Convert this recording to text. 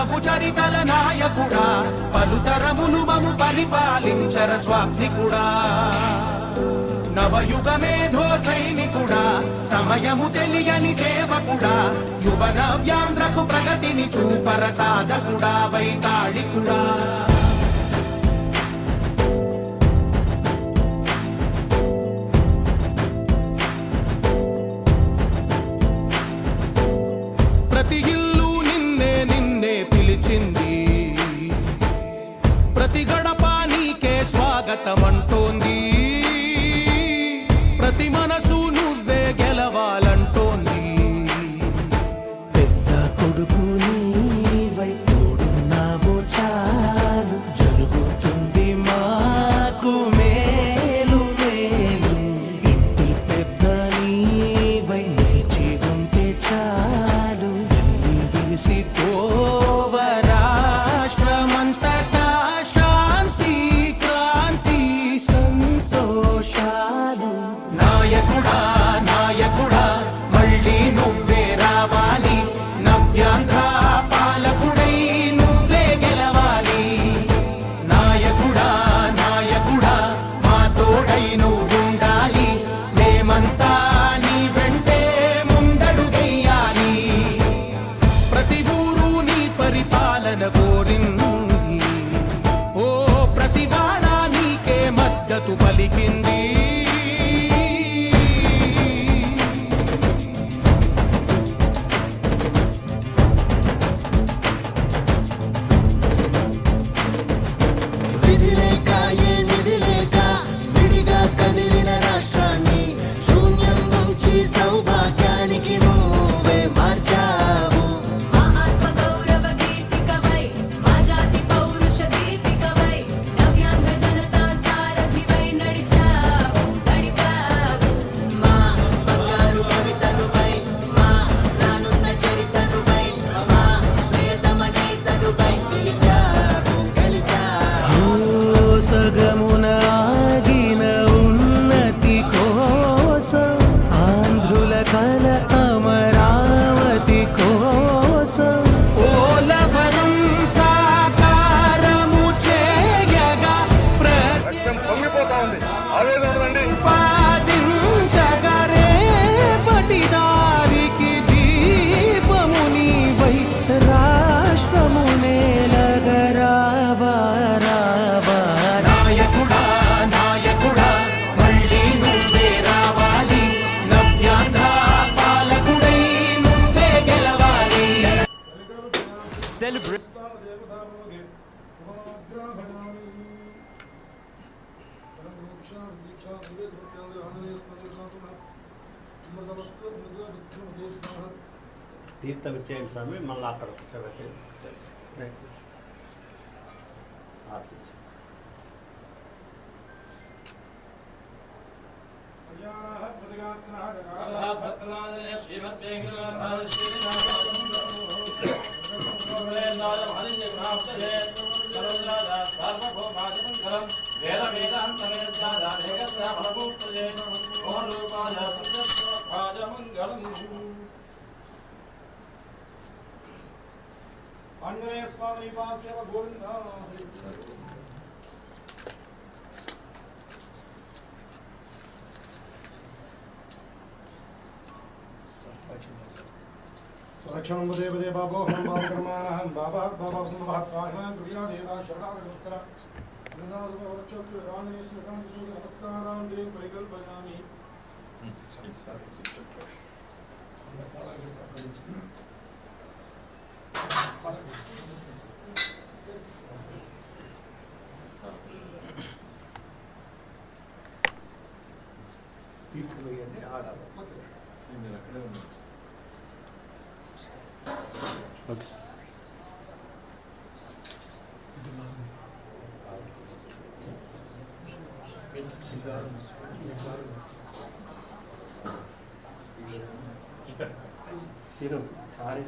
ప్రభు చరితల నాయకుడా పలుతరములు మము పరిపాలించర స్వామికుడా నవయుగ మేధో సైనికుడా సమయము తెలియని సేవకుడా యువ నవ్యాంధ్రకు ప్రగతిని చూపర సాధకుడా వైతాళికుడా ప్రతి ఇల్లు నిన్నే నిన్నే పిలిచింది ప్రతి గడప నీకే స్వాగతమంటోంది ప్రతి మనసు నువ్వే గెలవాలంటోంది పెద్ద కొడుకు నీవై తోడున్నావు చాలు జరుగుతుంది మాకు మేలు మేలు ఇంటి పెద్ద నీవై నిలిచి ఉంటే చాలు వెళ్ళి విలిసి పోవ రాష్ట్రమంతటా శాంతి క్రాంతి సంతోషాలు నాయకుడా నాయకుడా మళ్ళీ నువ్వే రావాలి నవ్యాంధ్ర పాలకుడై నువ్వే గెలవాలి నాయకుడా నాయకుడా మా తోడై నువ్వుండాలి మేమంతా నీ వెంటే ముందడుగెయ్యాలి ప్రతి ఊరు నీ పరిపాలన కోరింది ఓ ప్రతి వాడ నీకే మద్దతు పలికింది విధి లేక ఏ నిధి లేక విడిగా కదిలిన రాష్ట్రాన్ని శూన్యం నుంచి సౌభాగ్యానికి నువ్వే మార్చావు మహాత్మ గౌరవ గీతికవై మా జాతి పౌరుష దీపికవై నవ్యాంధ్ర జనతా సారథివై నడిచావు నడిపావు మా బంగారు కవితనువై మా రానున్న చరితనువై మా ప్రియతమ గీతనువై పిలిచావు గెలిచావు సగమున ఆగిన ఉన్నతి కోసం ఆంధ్రుల కల అమరావతి కోసం ఓలవరం సాకారము చేయగా రక్తం పొంగిపోతా ఉంది ఆవేదన ఉండదండి ప్రతిపాదించగరే పటిదారికి దీపము నీవై రాష్ట్రము నేలగరావా రావా నాయకుడా నాయకుడా మళ్ళీ నువ్వే రావాలి నవ్యాంధ్ర పాలకుడై నువ్వే గెలవాలి సెలబ్రేట్ తీర్థం ఇచ్చేయండి స్వామి మళ్ళీ అక్కడ కూర్చోబెట్టి ఆర్పించి ఆంజనేయ స్వామి సేవ గోవింద रक्षणं देवदे बाबोहं बाबकर्माणं बाबा संभवात्माहं दुर्यादेवा शरणागतोत्तरा नन्दादुपवक्षोक्षु रामने स्मृतं नमस्कारां देव परिकल्पयामि తీర్థం ఇవన్నీ ఆడాలి శిరం సారీ